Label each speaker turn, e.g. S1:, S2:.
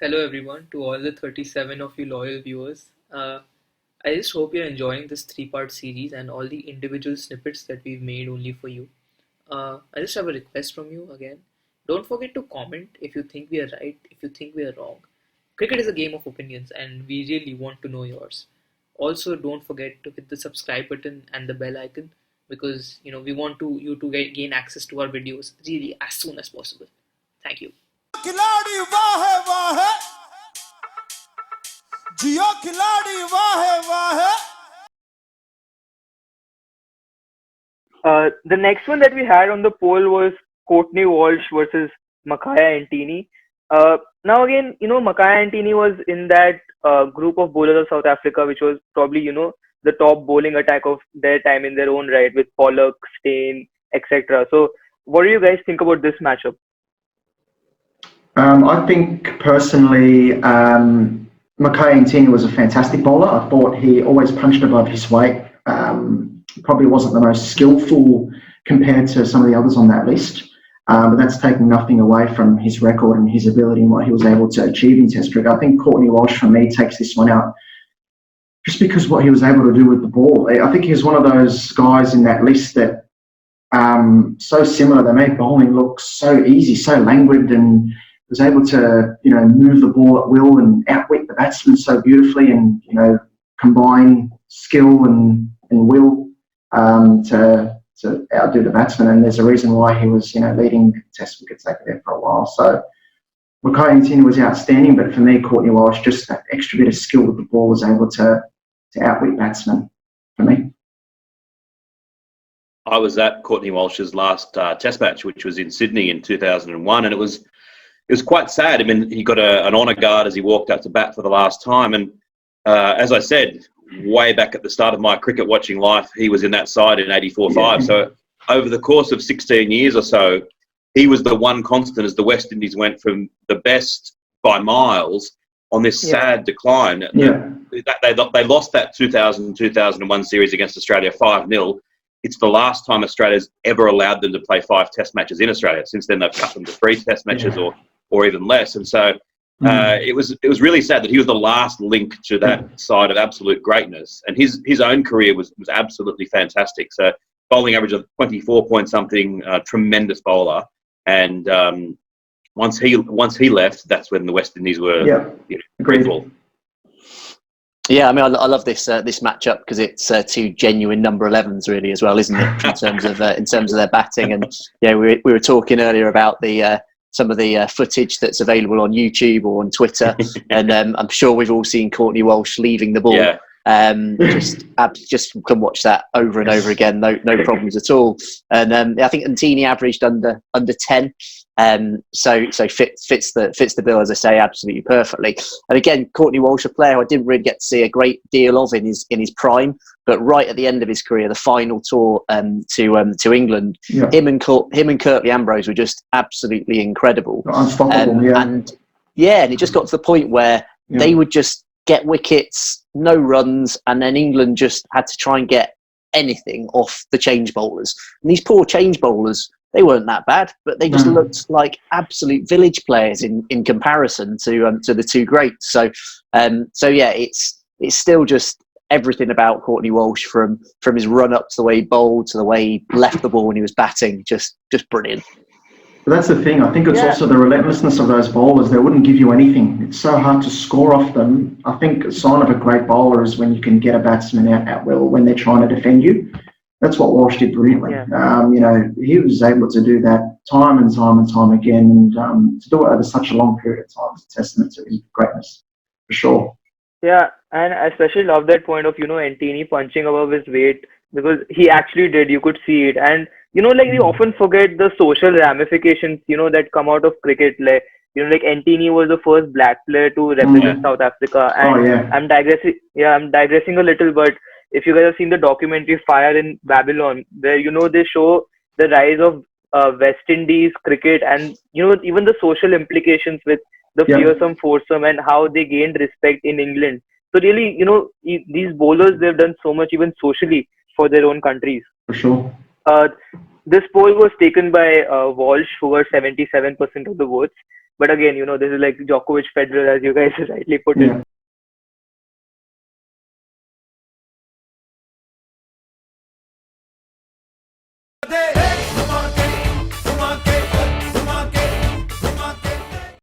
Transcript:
S1: Hello everyone, to all the 37 of you loyal viewers. I just hope you're enjoying this three-part series and all the individual snippets that we've made only for you. I just have a request from you again. Don't forget to comment if you think we are right, if you think we are wrong. Cricket is a game of opinions and we really want to know yours. Also, don't forget to hit the subscribe button and the bell icon because we want you to gain access to our videos really as soon as possible. Thank you.
S2: खिलाड़ी वाह वाह जियो खिलाड़ी वाह वाह
S3: The next one that we had on the poll was Courtney Walsh versus Makhaya Ntini. Now again, Makhaya Ntini was in that group of bowlers of South Africa, which was probably, the top bowling attack of their time in their own right with Pollock, Steyn, etc. So what do you guys think about this matchup?
S4: I think personally, Makhaya Ntini was a fantastic bowler. I thought he always punched above his weight. Probably wasn't the most skillful compared to some of the others on that list, but that's taking nothing away from his record and his ability and what he was able to achieve in Test cricket. I think Courtney Walsh, for me, takes this one out just because what he was able to do with the ball. I think he's one of those guys in that list that so similar. They make bowling look so easy, so languid, and was able to move the ball at will and outwit the batsman so beautifully, and combine skill and will to outdo the batsman. And there's a reason why he was leading Test wicket taker there for a while. So Makhaya Ntini was outstanding, but for me, Courtney Walsh, just that extra bit of skill with the ball, was able to outwit batsmen for me.
S5: I was at Courtney Walsh's last Test match, which was in Sydney in 2001, and it was quite sad. I mean, he got an honour guard as he walked out to bat for the last time, and as I said, way back at the start of my cricket watching life, he was in that side in 84-5. Yeah. So over the course of 16 years or so, he was the one constant as the West Indies went from the best by miles on this sad decline.
S4: Yeah.
S5: They lost that 2000-2001 series against Australia 5-0. It's the last time Australia's ever allowed them to play 5 Test matches in Australia. Since then, they've cut them to 3 Test matches or even less. And so it was really sad that he was the last link to that side of absolute greatness. And his own career was absolutely fantastic. So bowling average of 24 point something, tremendous bowler. And once he left, that's when the West Indies were grateful.
S6: Yeah, I mean, I love this matchup because it's 2 genuine number 11s, really, as well, isn't it? In terms of their batting, and we were talking earlier about the some of the footage that's available on YouTube or on Twitter, and I'm sure we've all seen Courtney Walsh leaving the ball. Yeah. Just can watch that over and over again, no problems at all. And I think Ntini averaged under 10, so fits the bill, as I say, absolutely perfectly. And again, Courtney Walsh, a player I didn't really get to see a great deal of in his prime, but right at the end of his career, the final tour to England, him and Curtly Ambrose were just absolutely incredible.
S4: Unstoppable,
S6: and it just got to the point where they would just get wickets, no runs, and then England just had to try and get anything off the change bowlers. And these poor change bowlers, they weren't that bad, but they just looked like absolute village players in comparison to the two greats. So it's still just everything about Courtney Walsh, from his run up to the way he bowled to the way he left the ball when he was batting, just brilliant.
S4: But that's the thing. I think it's also the relentlessness of those bowlers. They wouldn't give you anything. It's so hard to score off them. I think a sign of a great bowler is when you can get a batsman out at will when they're trying to defend you. That's what Walsh did brilliantly. He was able to do that time and time and time again, and to do it over such a long period of time is a testament to his greatness, for sure.
S3: Yeah, and I especially love that point of Ntini punching above his weight, because he actually did. You could see it, and we often forget the social ramifications that come out of cricket. Like Ntini was the first black player to represent South Africa, and I'm digressing a little, but if you guys have seen the documentary Fire in Babylon, where they show the rise of West Indies cricket, and even the social implications with the fearsome foursome and how they gained respect in England. So really, these bowlers, they've done so much even socially for their own countries.
S4: For sure.
S3: This poll was taken by Walsh, who got 77% of the votes. But again, this is like Djokovic, Federer, as you guys rightly put it.
S2: Day.